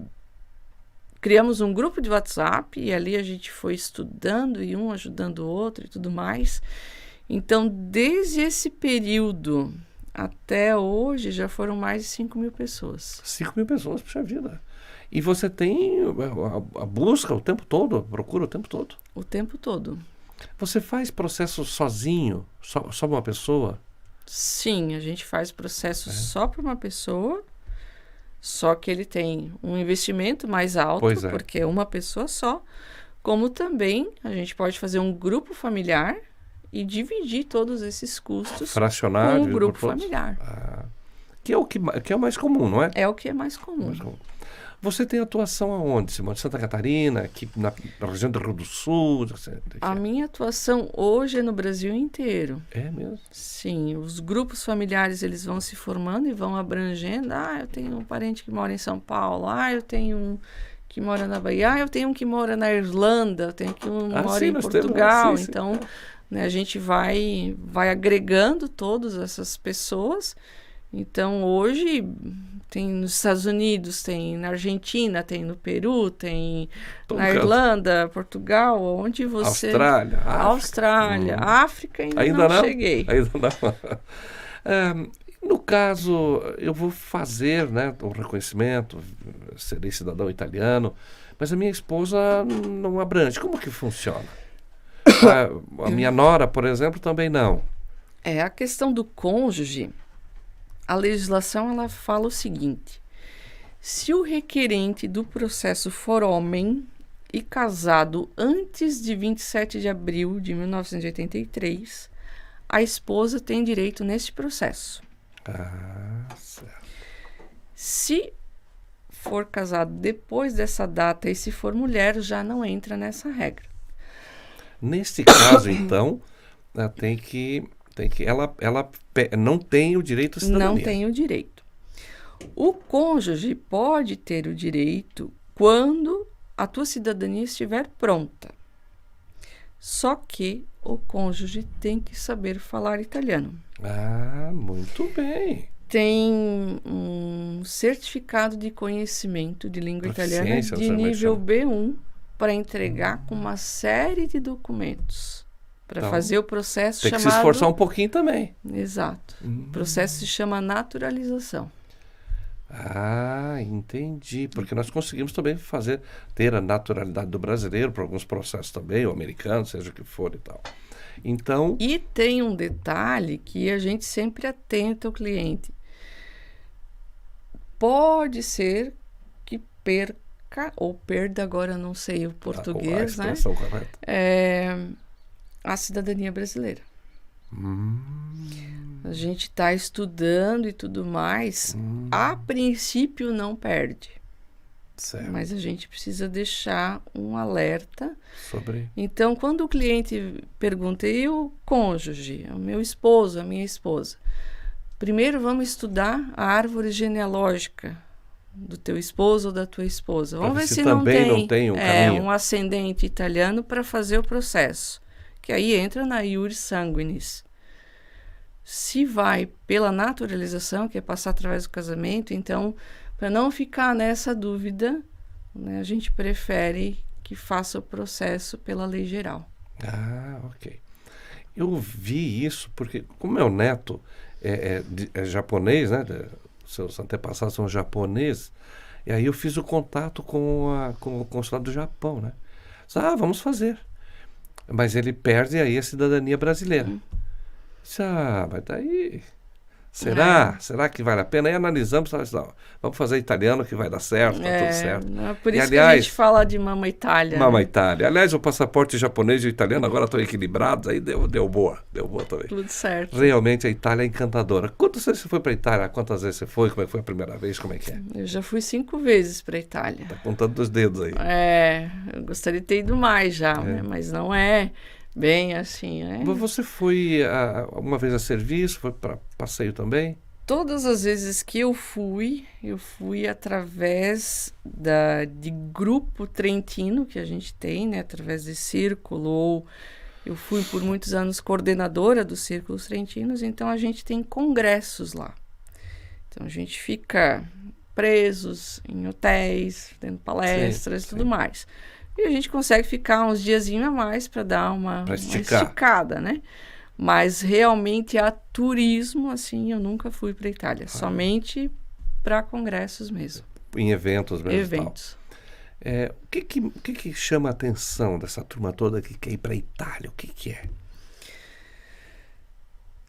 criamos um grupo de WhatsApp e ali a gente foi estudando e um ajudando o outro e tudo mais. Então, desde esse período até hoje, já foram mais de 5.000 pessoas. 5.000 pessoas, puxa vida. E você tem a busca o tempo todo, procura o tempo todo? O tempo todo. Você faz processo sozinho, só uma pessoa? Sim, a gente faz processo só para uma pessoa, só que ele tem um investimento mais alto, porque é uma pessoa só, como também a gente pode fazer um grupo familiar e dividir todos esses custos fracionar com o grupo familiar. Que é o que é o mais comum, não é? É o que é mais comum. Você tem atuação aonde, Simone? Santa Catarina, aqui na região do Rio do Sul? A minha atuação hoje é no Brasil inteiro. É mesmo? Sim, os grupos familiares eles vão se formando e vão abrangendo. Eu tenho um parente que mora em São Paulo. Eu tenho um que mora na Bahia. Eu tenho um que mora na Irlanda. Eu tenho um que mora em Portugal. Então, né, a gente vai agregando todas essas pessoas. Então, hoje tem nos Estados Unidos, tem na Argentina, tem no Peru, tem na Irlanda, Portugal, onde você... Austrália, África ainda não cheguei. Ainda não. No caso, eu vou fazer, né, o reconhecimento, serei cidadão italiano, mas a minha esposa não abrange. Como que funciona? A minha nora, por exemplo, também não. A questão do cônjuge, a legislação ela fala o seguinte: se o requerente do processo for homem e casado antes de 27 de abril de 1983, a esposa tem direito neste processo. Certo. Se for casado depois dessa data e se for mulher, já não entra nessa regra. Neste caso, então, ela não tem o direito à cidadania. Não tem o direito. O cônjuge pode ter o direito quando a tua cidadania estiver pronta. Só que o cônjuge tem que saber falar italiano. Muito bem. Tem um certificado de conhecimento de língua italiana Proficiência, de você nível menciona. B1 para entregar com uma série de documentos para Então, fazer o processo Tem que chamado... se esforçar um pouquinho também. Exato. O processo se chama naturalização. Entendi. Porque nós conseguimos também ter a naturalidade do brasileiro para alguns processos também, ou americano, seja o que for e tal. Então, E tem um detalhe que a gente sempre atenta ao cliente. Pode ser que perca, ou perda, agora não sei o português, a né? expressão correta. A cidadania brasileira. Hum, A gente está estudando e tudo mais. A princípio não perde, certo. mas a gente precisa deixar um alerta. Sobre... Então, quando o cliente pergunta, e o cônjuge, o meu esposo, a minha esposa? Primeiro vamos estudar a árvore genealógica do teu esposo ou da tua esposa. Vamos ver se não tem um caminho. um ascendente italiano para fazer o processo. Que aí entra na iuris sanguinis. Se vai pela naturalização, que é passar através do casamento, então, para não ficar nessa dúvida, né, a gente prefere que faça o processo pela lei geral. Ok. Eu vi isso porque, como meu neto é japonês, né? Seus antepassados são japoneses, e aí eu fiz o contato com o consulado do Japão, né? Vamos fazer. Mas ele perde aí a cidadania brasileira. Mas daí... Será que vale a pena? Aí analisamos, vamos fazer italiano que vai dar certo, tá tudo certo. Por isso que a gente fala de Mama Itália. Mama Itália. Aliás, o passaporte japonês e o italiano agora estão equilibrados, aí deu boa também. Tudo certo. Realmente a Itália é encantadora. Quantas vezes você foi para a Itália? Quantas vezes você foi? Como é que foi a primeira vez? Como é que é? Eu já fui 5 vezes para a Itália. Tá contando dos dedos aí. Eu gostaria de ter ido mais já, né? Mas não é bem assim, né? Você foi uma vez a serviço? Foi para passeio também? Todas as vezes que eu fui através de grupo trentino que a gente tem, né? Através de círculo, ou eu fui por muitos anos coordenadora dos círculos trentinos, então a gente tem congressos lá. Então a gente fica presos em hotéis, tendo palestras e tudo mais. E a gente consegue ficar uns diazinhos a mais para dar uma esticada, né? Mas realmente a turismo, assim, eu nunca fui para a Itália. Somente para congressos mesmo. Em eventos mesmo. Eventos. O que chama a atenção dessa turma toda que quer ir para a Itália? O que é?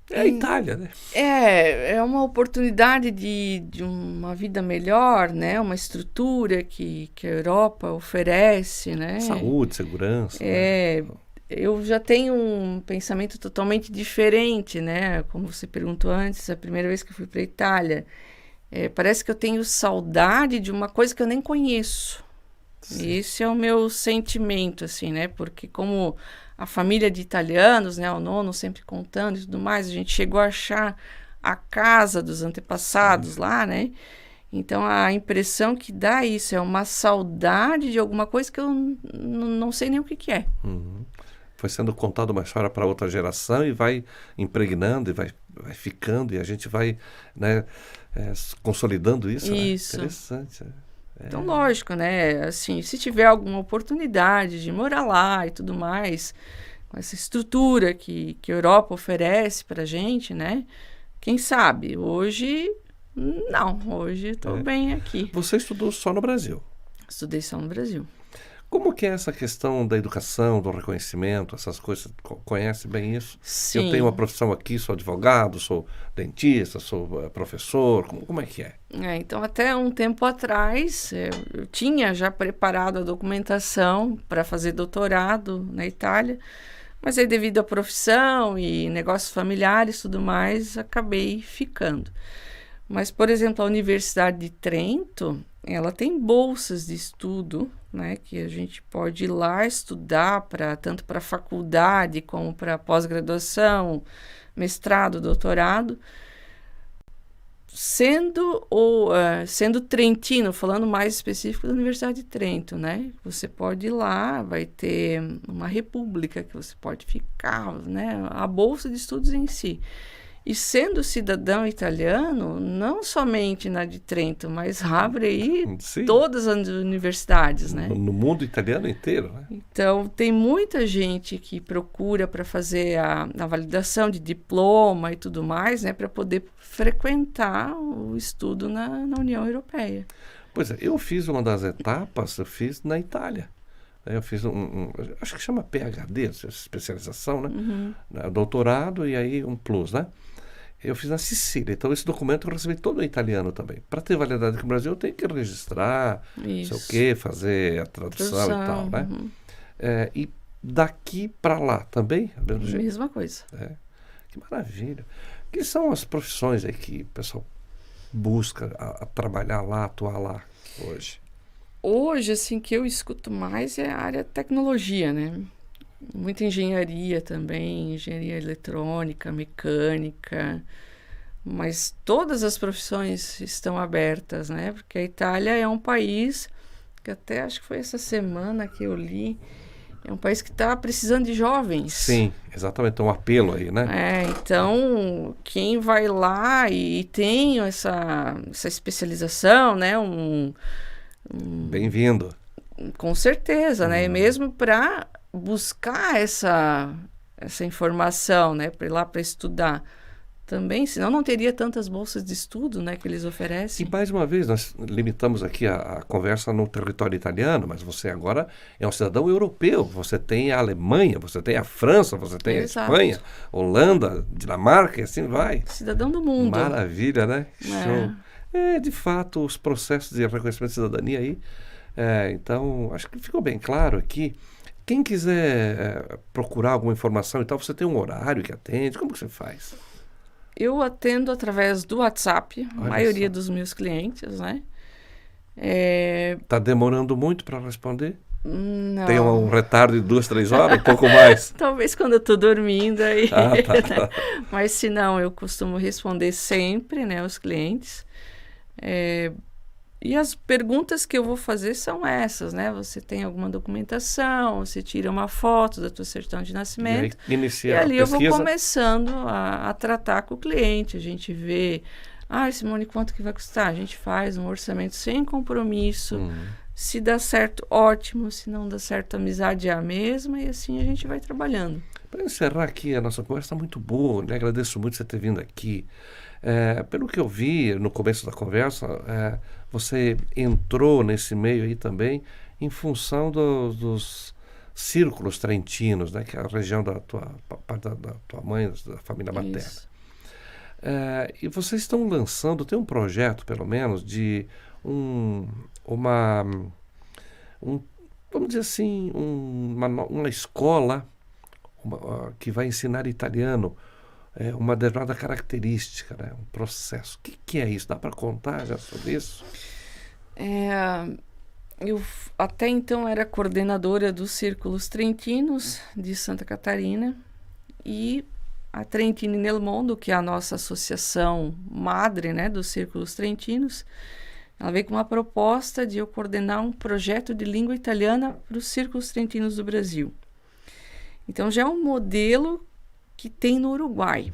É a Itália, né? É uma oportunidade de uma vida melhor, né? Uma estrutura que a Europa oferece, né? Saúde, segurança. Né? Eu já tenho um pensamento totalmente diferente, né? Como você perguntou antes, a primeira vez que eu fui para a Itália, parece que eu tenho saudade de uma coisa que eu nem conheço. Sim. E esse é o meu sentimento, assim, né? Porque como a família de italianos, né? O nono sempre contando e tudo mais, a gente chegou a achar a casa dos antepassados lá, né? Então, a impressão que dá isso é uma saudade de alguma coisa que eu não sei nem o que é. Uhum. Foi sendo contado uma história para outra geração e vai impregnando e vai ficando e a gente vai, né, consolidando isso. Isso. Né? Interessante. Então, lógico, né? Assim, se tiver alguma oportunidade de morar lá e tudo mais, com essa estrutura que a Europa oferece para a gente, né? Quem sabe? Hoje, não. Hoje estou bem aqui. Você estudou só no Brasil? Estudei só no Brasil. Como que é essa questão da educação, do reconhecimento, essas coisas? Conhece bem isso? Eu tenho uma Sim. profissão aqui, sou advogado, sou dentista, sou professor. Como é que é? Então, até um tempo atrás, eu tinha já preparado a documentação para fazer doutorado na Itália, mas aí, devido à profissão e negócios familiares e tudo mais, acabei ficando. Mas, por exemplo, a Universidade de Trento, ela tem bolsas de estudo, né, que a gente pode ir lá estudar tanto para faculdade como para pós-graduação, mestrado, doutorado, sendo trentino, falando mais específico da Universidade de Trento, né? Você pode ir lá, vai ter uma república que você pode ficar, né? A bolsa de estudos em si. E sendo cidadão italiano, não somente na de Trento, mas abre aí Sim, todas as universidades, né? no mundo italiano inteiro, né? Então, tem muita gente que procura para fazer a validação de diploma e tudo mais, né? Para poder frequentar o estudo na União Europeia. Pois é, eu fiz uma das etapas, eu fiz na Itália. Eu fiz acho que chama PhD, especialização, né? Doutorado e aí um plus, né? Eu fiz na Sicília, então esse documento eu recebi todo em italiano também. Para ter validade aqui no Brasil, eu tenho que registrar, não sei o Isso. quê, fazer a tradução e tal, Tradução, né? E daqui para lá também, do mesmo jeito. mesma coisa. Que maravilha. Que são as profissões aí que o pessoal busca a trabalhar lá, atuar lá hoje? Hoje, assim, que eu escuto mais é a área de tecnologia, né? Muita engenharia também, engenharia eletrônica, mecânica, mas todas as profissões estão abertas, né? Porque a Itália é um país que até acho que foi essa semana que eu li, é um país que está precisando de jovens. Sim, exatamente, um apelo aí, né? Então, quem vai lá e tem essa especialização, né? Bem-vindo. Com certeza, né? E mesmo para buscar essa informação, né? Para ir lá para estudar também, senão não teria tantas bolsas de estudo, né? Que eles E oferecem. mais uma vez, nós limitamos aqui a conversa no território italiano, mas você agora é um cidadão europeu. Você tem a Alemanha, você tem a França, você tem a Exato. Espanha, Holanda, Dinamarca e assim vai. Cidadão do mundo. Maravilha, né? É. Show. De fato, os processos de reconhecimento de cidadania aí. Então, acho que ficou bem claro aqui. Quem quiser procurar alguma informação e tal, você tem um horário que atende? Como que você faz? Eu atendo através do WhatsApp, a Olha maioria só. dos meus clientes, né? Está demorando muito para responder? Não. Tem um retardo de 2, 3 horas, um pouco mais? Talvez quando eu tô dormindo aí. Tá. Mas se não, eu costumo responder sempre, né, aos clientes. E as perguntas que eu vou fazer são essas, né? Você tem alguma documentação, você tira uma foto da tua certidão de nascimento. E aí, inicia E ali a eu vou pesquisa. começando a tratar com o cliente. A gente vê, Simone, quanto que vai custar? A gente faz um orçamento sem compromisso. Se dá certo, ótimo. Se não dá certo, a amizade é a mesma. E assim a gente vai trabalhando. Para encerrar aqui, a nossa conversa está muito boa, né? Agradeço muito você ter vindo aqui. Pelo que eu vi no começo da conversa, você entrou nesse meio aí também em função dos círculos trentinos, né? Que é a região da tua mãe, da família materna. Isso. E vocês estão lançando, tem um projeto, pelo menos, de vamos dizer assim, uma escola que vai ensinar italiano, uma determinada característica, né? Um processo. O que é isso? Dá para contar já sobre isso? Eu até então era coordenadora dos Círculos Trentinos de Santa Catarina e a Trentini nel Mondo, que é a nossa associação madre, né, dos Círculos Trentinos, ela veio com uma proposta de eu coordenar um projeto de língua italiana para os Círculos Trentinos do Brasil. Então já é um modelo que tem no Uruguai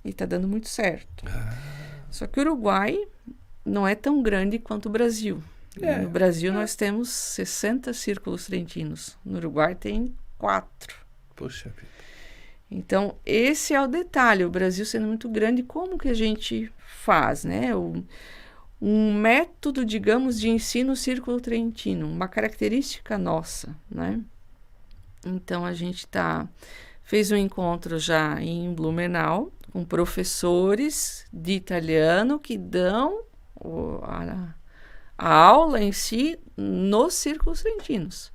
e está dando muito certo. Só que o Uruguai não é tão grande quanto o Brasil. No Brasil nós temos 60 círculos trentinos. No Uruguai tem 4. Poxa vida. Então, esse é o detalhe. O Brasil sendo muito grande, como que a gente faz, né? um método, digamos, de ensino Círculo Trentino, uma característica nossa, né? Então, a gente fez um encontro já em Blumenau, com professores de italiano que dão a aula em si nos Círculos Trentinos.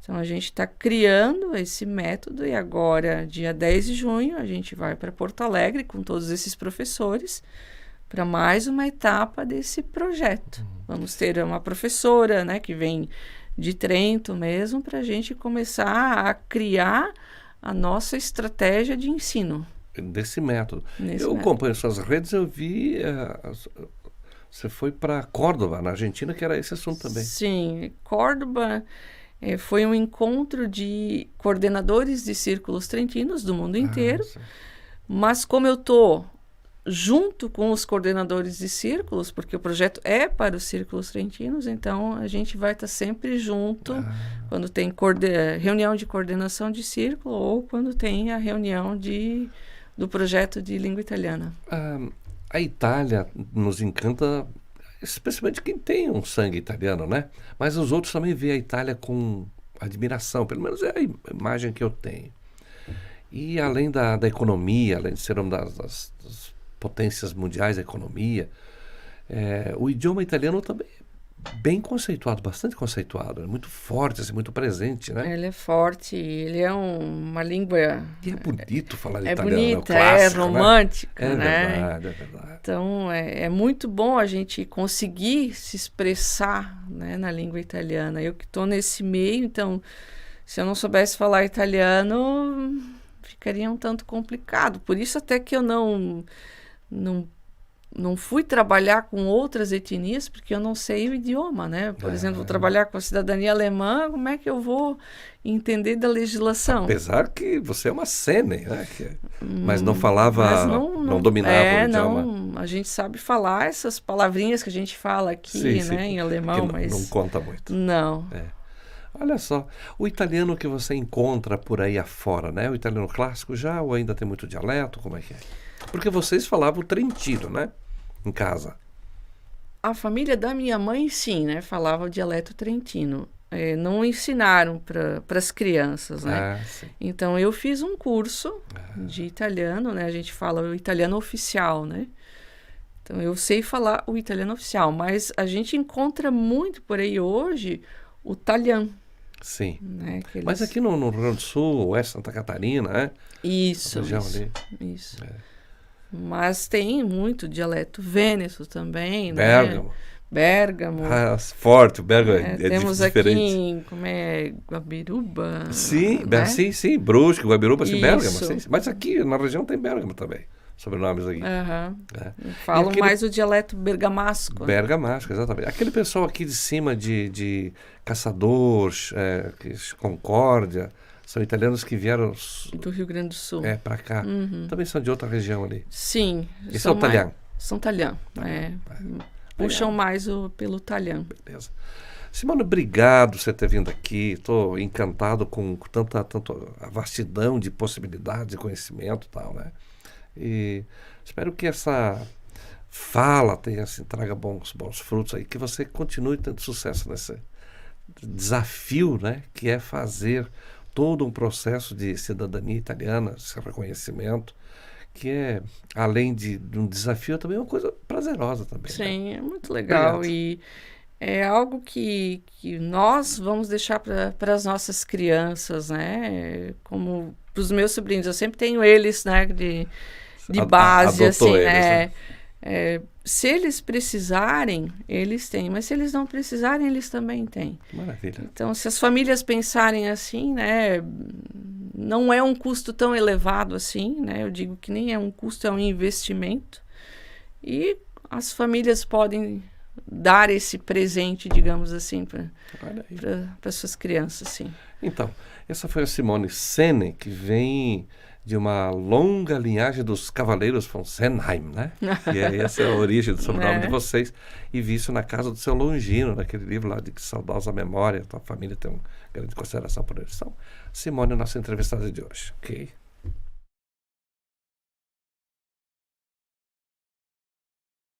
Então, a gente está criando esse método e agora, dia 10 de junho, a gente vai para Porto Alegre com todos esses professores para mais uma etapa desse projeto. Vamos ter uma professora, né, que vem de Trento mesmo, para a gente começar a criar a nossa estratégia de ensino. Desse método. Eu acompanho suas redes, eu vi... você foi para Córdoba, na Argentina, que era esse assunto também. Sim, Córdoba foi um encontro de coordenadores de círculos trentinos do mundo inteiro, mas como eu estou junto com os coordenadores de círculos, porque o projeto é para os círculos trentinos, então a gente vai estar sempre junto quando tem reunião de coordenação de círculo ou quando tem a reunião do projeto de língua italiana. A Itália nos encanta, especialmente quem tem um sangue italiano, né? Mas os outros também veem a Itália com admiração, pelo menos é a imagem que eu tenho. E além da economia, além de ser uma das potências mundiais da economia, o idioma italiano também é bem conceituado, bastante conceituado, é muito forte, assim, muito presente, né? Ele é forte, ele é uma língua... E é bonito falar italiano, bonita, clássico, romântica, né? né? É verdade. Então, é muito bom a gente conseguir se expressar, né, na língua italiana. Eu que estou nesse meio, então, se eu não soubesse falar italiano, ficaria um tanto complicado. Por isso até que eu não fui trabalhar com outras etnias, porque eu não sei o idioma, né? Por exemplo, vou trabalhar com a cidadania alemã, como é que eu vou entender da legislação? Apesar que você é uma sêne, né? Mas não falava, não dominava o idioma. Não, a gente sabe falar essas palavrinhas que a gente fala aqui, né, em alemão, mas... Não conta muito. Não. Olha só, o italiano que você encontra por aí afora, né? O italiano clássico já ou ainda tem muito dialeto? Como é que é? Porque vocês falavam trentino, né? Em casa. A família da minha mãe, sim, né? Falava o dialeto trentino. Não ensinaram para as crianças, né? Então, eu fiz um curso de italiano, né? A gente fala o italiano oficial, né? Então, eu sei falar o italiano oficial, mas a gente encontra muito por aí hoje o talhã. Sim. Né? Mas aqui no Rio Grande do Sul, Oeste Santa Catarina, né? Isso. Mas tem muito dialeto vêneto também, Bérgamo. Né? Bérgamo. Forte, o Bérgamo é temos diferente. Temos aqui, Guabiruba. Sim, né? sim, Brusque, Guabiruba, sim, Bérgamo. Sim. Mas aqui na região tem Bérgamo também, sobrenomes aqui. Falam mais o dialeto bergamasco. Bergamasco, exatamente. Aquele pessoal aqui de cima de Caçador, Concórdia, são italianos que vieram do Rio Grande do Sul. Para cá. Também são de outra região ali. Sim. Esse é o talhã. São talhã. Puxam mais pelo talhã. Beleza. Simone, obrigado por você ter vindo aqui. Estou encantado com tanto a vastidão de possibilidades, de conhecimento e tal, né? E espero que essa fala traga bons frutos aí, que você continue tendo sucesso nesse desafio, né? Que é fazer todo um processo de cidadania italiana, esse reconhecimento, que é, além de um desafio, também uma coisa prazerosa também. Sim, né? É muito legal. Obrigado. E é algo que nós vamos deixar para as nossas crianças, né? Como para os meus sobrinhos, eu sempre tenho eles, né? De base, assim, eles, né? Se eles precisarem, eles têm. Mas se eles não precisarem, eles também têm. Maravilha. Então, se as famílias pensarem assim, né? Não é um custo tão elevado assim, né? Eu digo que nem é um custo, é um investimento. E as famílias podem dar esse presente, digamos assim, para suas crianças, sim. Então, essa foi a Simone Senne, que vem de uma longa linhagem dos Cavaleiros von Senheim, né? E essa é a origem do sobrenome de vocês. E vi isso na casa do seu Longino, naquele livro lá de Saudosa Memória. Tua família tem uma grande consideração por eles. Então, Simone é a nossa entrevistada de hoje, ok?